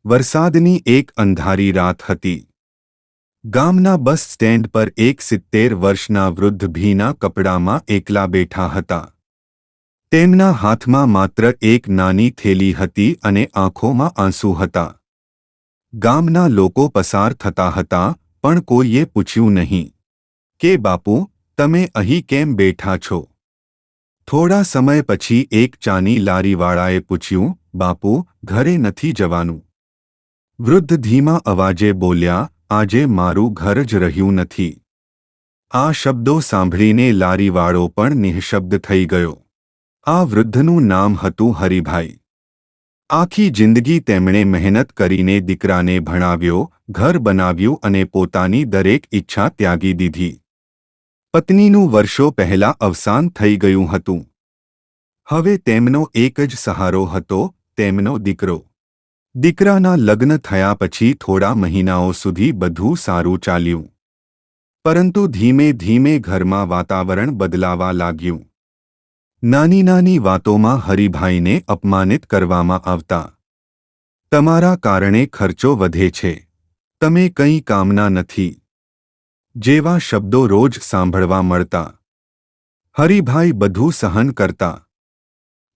વરસાદની એક અંધારી રાત હતી. ગામના બસ સ્ટેન્ડ પર એક 70 વર્ષના વૃદ્ધ ભીના કપડામાં એકલા બેઠા હતા. તેમના હાથમાં માત્ર એક નાની થેલી હતી અને આંખોમાં આંસુ હતા. ગામના લોકો પસાર થતા હતા, પણ કોઈએ પૂછ્યું નહીં કે બાપુ, તમે અહીં કેમ બેઠા છો? થોડા સમય પછી એક ચાની લારીવાળાએ પૂછ્યું, બાપુ, ઘરે નથી જવાનું? વૃદ્ધ ધીમા અવાજે બોલ્યા, આજે મારું ઘર જ રહ્યું નથી. આ શબ્દો સાંભળીને લારીવાળો પણ નિઃશબ્દ થઈ ગયો. આ વૃદ્ધનું નામ હતું હરિભાઈ. આખી જિંદગી તેમણે મહેનત કરીને દીકરાને ભણાવ્યો, ઘર બનાવ્યું અને પોતાની દરેક ઈચ્છા ત્યાગી દીધી. પત્નીનું વર્ષો પહેલા અવસાન થઈ ગયું હતું. હવે તેમનો એક જ સહારો હતો, તેમનો દીકરો. દીકરાના લગ્ન થયા પછી થોડા મહિનાઓ સુધી બધું સારું ચાલ્યું. પરંતુ ધીમે ધીમે ઘરમાં વાતાવરણ બદલાવા લાગ્યું. નાની નાની વાતોમાં હરિભાઈને અપમાનિત કરવામાં આવતા. તમારા કારણે ખર્ચો વધે છે, તમે કંઈ કામના નથી, જેવા શબ્દો રોજ સાંભળવા મળતા. હરિભાઈ બધું સહન કરતા.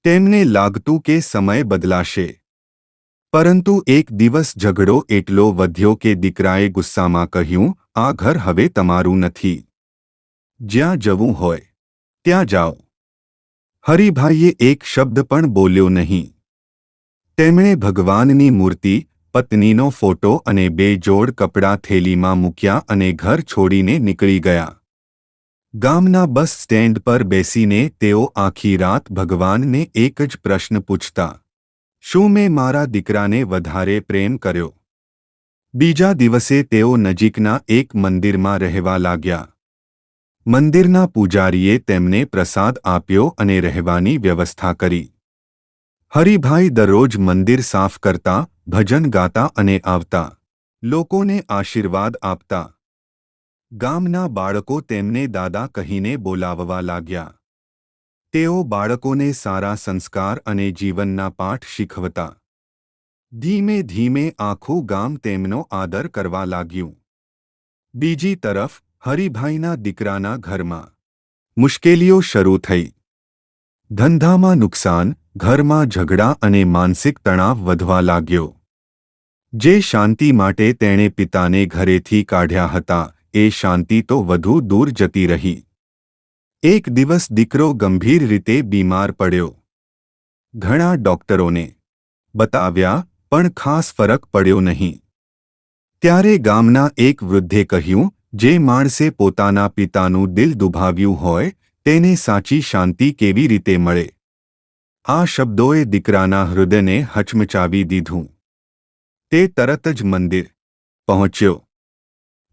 તેમને લાગતું કે સમય બદલાશે. પરંતુ એક દિવસ ઝઘડો એટલો વધ્યો કે દીકરાએ ગુસ્સામાં કહ્યું, આ ઘર હવે તમારું નથી. જ્યાં જવું હોય ત્યાં જાઓ. હરિભાઈએ એક શબ્દ પણ બોલ્યો નહીં. તેમણે ભગવાનની મૂર્તિ, પત્નીનો ફોટો અને 2 જોડ કપડાં થેલીમાં મૂક્યા અને ઘર છોડીને નીકળી ગયા. ગામના બસ સ્ટેન્ડ પર બેસીને તેઓ આખી રાત ભગવાનને એક જ પ્રશ્ન પૂછતા, શું મેં મારા દીકરાને વધારે પ્રેમ કર્યો? બીજા દિવસે તેઓ નજીકના એક મંદિરમાં રહેવા લાગ્યા. મંદિરના પૂજારીએ તેમને પ્રસાદ આપ્યો અને રહેવાની વ્યવસ્થા કરી. હરિભાઈ દરરોજ મંદિર સાફ કરતા, ભજન ગાતા અને આવતા લોકોને આશીર્વાદ આપતા. ગામના બાળકો તેમને દાદા કહીને બોલાવવા લાગ્યા. તેઓ બાળકોને સારા સંસ્કાર અને જીવનના પાઠ શીખવતા. ધીમે ધીમે આખું ગામ તેમનો આદર કરવા લાગ્યું. બીજી તરફ હરિભાઈના દીકરાના ઘરમાં મુશ્કેલીઓ શરૂ થઈ. ધંધામાં નુકસાન, ઘરમાં ઝઘડા અને માનસિક તણાવ વધવા લાગ્યો. જે શાંતિ માટે તેણે પિતાને ઘરેથી કાઢ્યા હતા, એ શાંતિ તો વધુ દૂર જતી રહી. એક દિવસ દીકરો ગંભીર રીતે બીમાર પડ્યો. ઘણા ડોક્ટરોને બતાવ્યા, પણ ખાસ ફરક પડ્યો નહીં. ત્યારે ગામના એક વૃદ્ધે કહ્યું, જે માણસે પોતાના પિતાનું દિલ દુભાવ્યું હોય, તેને સાચી શાંતિ કેવી રીતે મળે? આ શબ્દોએ દીકરાના હૃદયને હચમચાવી દીધું. તે તરત જ મંદિર પહોંચ્યો.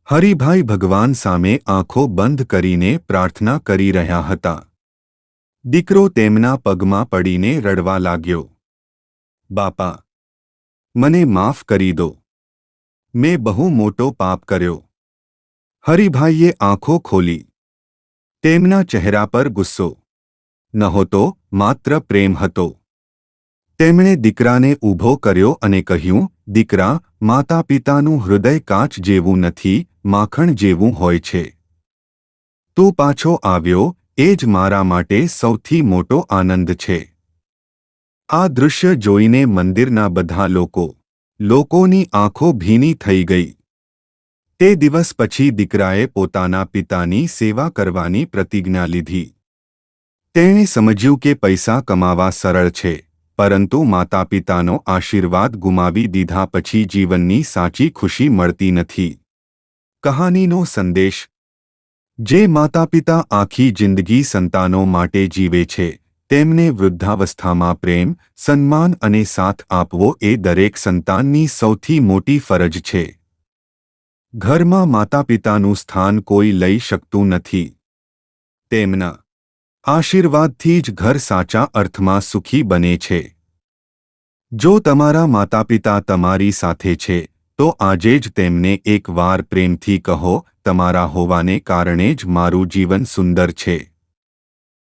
હરિભાઈ ભગવાન સામે આંખો બંધ કરીને પ્રાર્થના કરી રહ્યા હતા. દીકરો તેમના પગમાં પડીને રડવા લાગ્યો. બાપા, મને માફ કરી દો. મેં બહુ મોટો પાપ કર્યો. હરિભાઈએ આંખો ખોલી. તેમના ચહેરા પર ગુસ્સો નહોતો, માત્ર પ્રેમ હતો. તેમણે દીકરાને ઊભો કર્યો અને કહ્યું, દીકરા, માતા પિતાનું હૃદય કાચ જેવું નથી, માખણ જેવું હોય છે. તું પાછો આવ્યો, એ જ મારા માટે સૌથી મોટો આનંદ છે. આ દૃશ્ય જોઈને મંદિરના બધા લોકોની આંખો ભીની થઈ ગઈ. તે દિવસ પછી દીકરાએ પોતાના પિતાની સેવા કરવાની પ્રતિજ્ઞા લીધી. તેણે સમજ્યું કે પૈસા કમાવા સરળ છે, પરંતુ માતા પિતાનો આશીર્વાદ ગુમાવી દીધા પછી જીવનની સાચી ખુશી મળતી નથી. કહાનીનો સંદેશ: જે માતાપિતા આખી જિંદગી સંતાનો માટે જીવે છે, તેમને વૃદ્ધાવસ્થામાં પ્રેમ, સન્માન અને સાથ આપવો એ દરેક સંતાનની સૌથી મોટી ફરજ છે. ઘરમાં માતાપિતાનું સ્થાન કોઈ લઈ શકતું નથી. તેમના આશીર્વાદથી જ ઘર સાચા અર્થમાં સુખી બને છે. જો તમારા માતાપિતા તમારી સાથે છે, તો આજે જ તેમને એક વાર પ્રેમથી કહો, તમારા હોવાને કારણે જ મારું જીવન સુંદર છે.